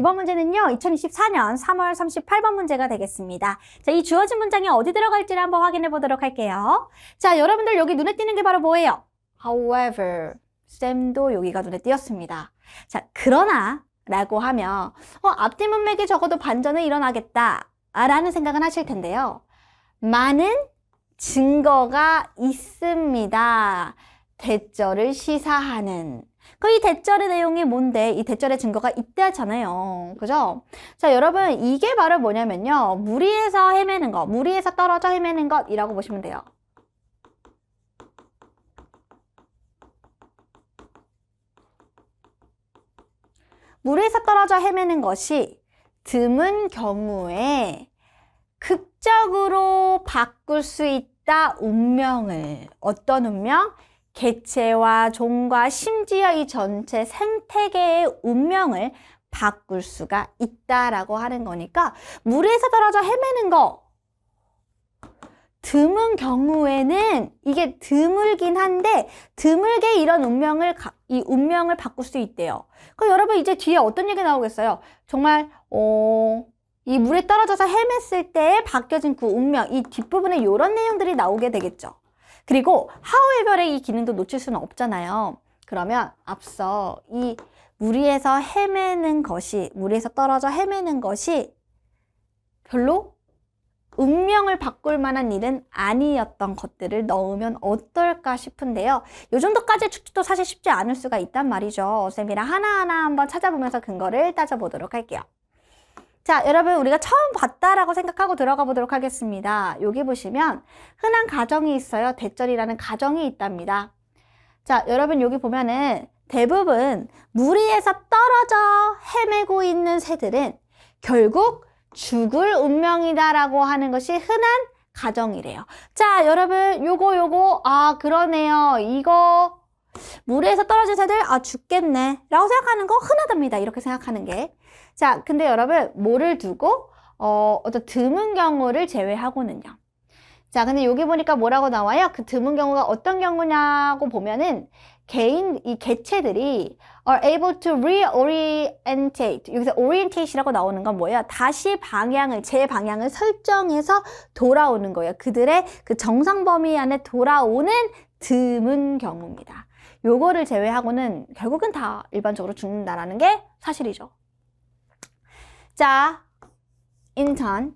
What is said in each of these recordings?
이번 문제는요, 2024년 3월 38번 문제가 되겠습니다. 자, 이 주어진 문장이 어디 들어갈지를 한번 확인해 보도록 할게요. 자, 여러분들 여기 눈에 띄는 게 바로 뭐예요? However, 쌤도 여기가 눈에 띄었습니다. 자, 그러나 라고 하면 앞뒤 문맥에 적어도 반전은 일어나겠다 라는 생각은 하실 텐데요. 많은 증거가 있습니다. 대절을 시사하는. 이 대절의 내용이 뭔데? 이 대절의 증거가 있다잖아요. 그죠? 자, 여러분, 이게 바로 뭐냐면요. 무리에서 헤매는 것, 무리에서 떨어져 헤매는 것이라고 보시면 돼요. 무리에서 떨어져 헤매는 것이 드문 경우에 극적으로 바꿀 수 있다, 운명을. 어떤 운명? 개체와 종과 심지어 이 전체 생태계의 운명을 바꿀 수가 있다라고 하는 거니까 무리에서 떨어져 헤매는 거 드문 경우에는 이게 드물긴 한데 드물게 이런 이 운명을 바꿀 수 있대요. 그럼 여러분 이제 뒤에 어떤 얘기 나오겠어요? 정말 이 물에 떨어져서 헤맸을 때 바뀌어진 그 운명, 이 뒷부분에 이런 내용들이 나오게 되겠죠. 그리고 however의 이 기능도 놓칠 수는 없잖아요. 그러면 앞서 이 무리에서 헤매는 것이, 무리에서 떨어져 헤매는 것이 별로 운명을 바꿀 만한 일은 아니었던 것들을 넣으면 어떨까 싶은데요. 이 정도까지의 추측도 사실 쉽지 않을 수가 있단 말이죠. 쌤이랑 하나하나 한번 찾아보면서 근거를 따져보도록 할게요. 자, 여러분 우리가 처음 봤다라고 생각하고 들어가 보도록 하겠습니다. 여기 보시면 흔한 가정이 있어요. 대절이라는 가정이 있답니다. 자, 여러분 여기 보면은 대부분 무리에서 떨어져 헤매고 있는 새들은 결국 죽을 운명이다라고 하는 것이 흔한 가정이래요. 자, 여러분 요거 그러네요. 이거 물에서 떨어진 새들 죽겠네 라고 생각하는 거 흔하답니다. 이렇게 생각하는 게. 자, 근데 여러분 뭐를 두고 어떤 드문 경우를 제외하고는요. 자, 근데 여기 보니까 뭐라고 나와요? 그 드문 경우가 어떤 경우냐고 보면은 이 개체들이 are able to reorientate. 여기서 orientate이라고 나오는 건 뭐예요? 다시 제 방향을 설정해서 돌아오는 거예요. 그들의 그 정상 범위 안에 돌아오는 드문 경우입니다. 요거를 제외하고는 결국은 다 일반적으로 죽는다라는 게 사실이죠. 자, in turn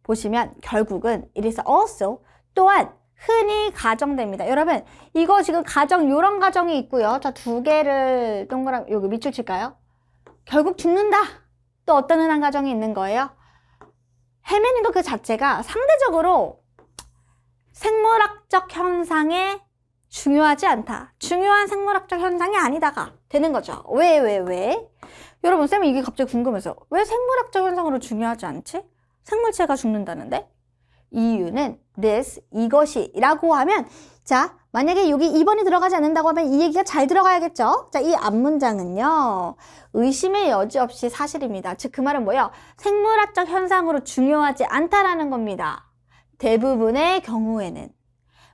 보시면 결국은 it is also 또한 흔히 가정됩니다. 여러분 이거 지금 요런 가정이 있고요. 자, 두 개를 동그라미 여기 밑줄 칠까요? 결국 죽는다. 또 어떤 흔한 가정이 있는 거예요? 헤매는 것 그 자체가 상대적으로 생물학적 현상에 중요하지 않다. 중요한 생물학적 현상이 아니다가 되는 거죠. 왜? 여러분 쌤이 이게 갑자기 궁금해서 왜 생물학적 현상으로 중요하지 않지? 생물체가 죽는다는데? 이유는 이것이 라고 하면 자, 만약에 여기 2번이 들어가지 않는다고 하면 이 얘기가 잘 들어가야겠죠? 자, 이 앞문장은요. 의심의 여지 없이 사실입니다. 즉 그 말은 뭐예요? 생물학적 현상으로 중요하지 않다라는 겁니다. 대부분의 경우에는.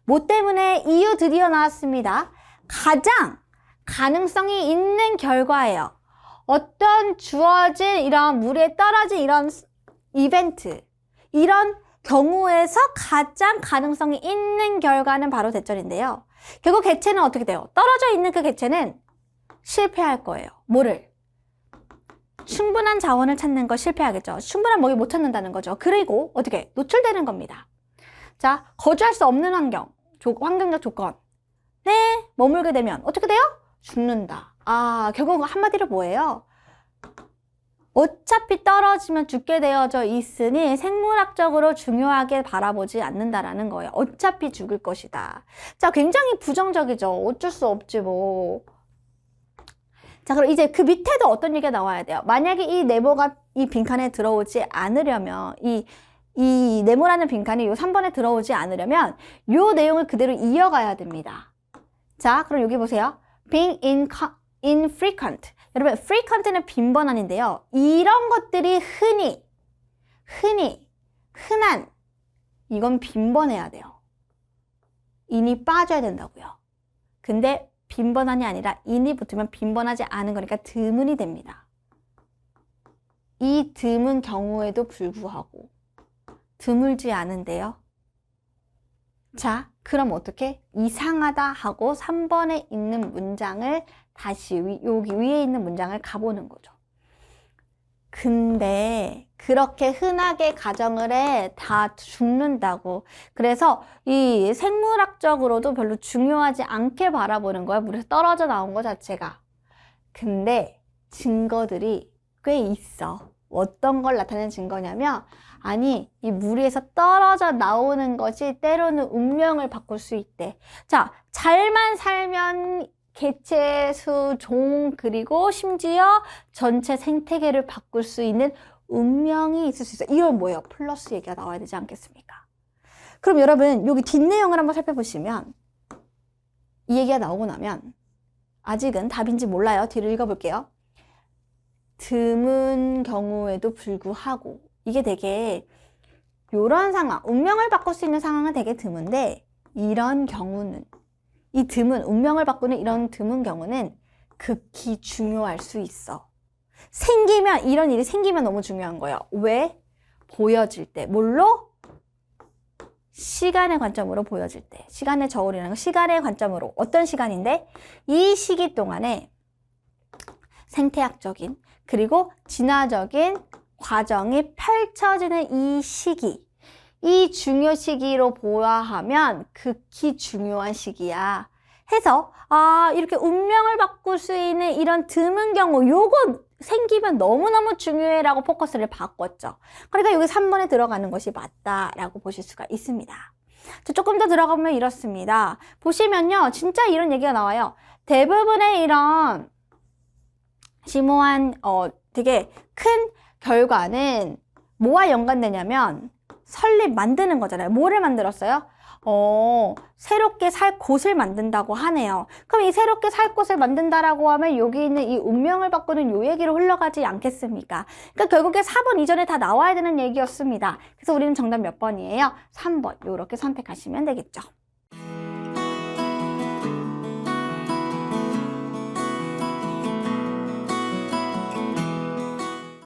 뭐 때문에? 이유 드디어 나왔습니다. 가장 가능성이 있는 결과예요. 어떤 주어진 이런 물에 떨어진 이런 이벤트, 이런 경우에서 가장 가능성이 있는 결과는 바로 대절인데요. 결국 개체는 어떻게 돼요? 떨어져 있는 그 개체는 실패할 거예요. 뭐를? 충분한 자원을 찾는 거 실패하겠죠. 충분한 먹이 못 찾는다는 거죠. 그리고 어떻게? 노출되는 겁니다. 자, 거주할 수 없는 환경적 조건. 머물게 되면 어떻게 돼요? 죽는다. 결국 한마디로 뭐예요? 어차피 떨어지면 죽게 되어져 있으니 생물학적으로 중요하게 바라보지 않는다라는 거예요. 어차피 죽을 것이다. 자, 굉장히 부정적이죠. 어쩔 수 없지 뭐. 자, 그럼 이제 그 밑에도 어떤 얘기가 나와야 돼요? 만약에 이 네모가 이 빈칸에 들어오지 않으려면 이 네모라는 빈칸이 요 3번에 들어오지 않으려면 요 내용을 그대로 이어가야 됩니다. 자, 그럼 여기 보세요. being infrequent. 여러분, frequent는 빈번한인데요. 이런 것들이 흔한, 이건 빈번해야 돼요. 인이 빠져야 된다고요. 근데 빈번한이 아니라 인이 붙으면 빈번하지 않은 거니까 드문이 됩니다. 이 드문 경우에도 불구하고 드물지 않은데요. 자, 그럼 어떻게? 이상하다 하고 3번에 있는 문장을 다시 여기 위에 있는 문장을 가보는 거죠. 근데 그렇게 흔하게 가정을 해. 다 죽는다고. 그래서 이 생물학적으로도 별로 중요하지 않게 바라보는 거야. 물에서 떨어져 나온 거 자체가. 근데 증거들이 꽤 있어. 어떤 걸 나타내는 증거냐면, 아니, 이 물 위에서 떨어져 나오는 것이 때로는 운명을 바꿀 수 있대. 자, 잘만 살면 개체 수, 종, 그리고 심지어 전체 생태계를 바꿀 수 있는 운명이 있을 수 있어. 이건 뭐예요? 플러스 얘기가 나와야 되지 않겠습니까? 그럼 여러분, 여기 뒷내용을 한번 살펴보시면 이 얘기가 나오고 나면 아직은 답인지 몰라요. 뒤를 읽어볼게요. 드문 경우에도 불구하고 이게 되게 이런 상황, 운명을 바꿀 수 있는 상황은 되게 드문데 이런 경우는 이 드문, 운명을 바꾸는 이런 드문 경우는 극히 중요할 수 있어. 생기면, 이런 일이 생기면 너무 중요한 거예요. 왜? 보여질 때. 뭘로? 시간의 관점으로 보여질 때. 시간의 저울이라는 건 시간의 관점으로. 어떤 시간인데? 이 시기 동안에 생태학적인 그리고 진화적인 과정이 펼쳐지는 이 시기. 이 중요 시기로 보아하면 극히 중요한 시기야. 해서 이렇게 운명을 바꿀 수 있는 이런 드문 경우 요거 생기면 너무너무 중요해라고 포커스를 바꿨죠. 그러니까 여기 3번에 들어가는 것이 맞다라고 보실 수가 있습니다. 조금 더 들어가보면 이렇습니다. 보시면요. 진짜 이런 얘기가 나와요. 대부분의 이런 심오한 되게 큰 결과는 뭐와 연관되냐면 설립 만드는 거잖아요. 뭐를 만들었어요? 새롭게 살 곳을 만든다고 하네요. 그럼 이 새롭게 살 곳을 만든다라고 하면 여기 있는 이 운명을 바꾸는 요 얘기로 흘러가지 않겠습니까? 그러니까 결국에 4번 이전에 다 나와야 되는 얘기였습니다. 그래서 우리는 정답 몇 번이에요? 3번. 요렇게 선택하시면 되겠죠.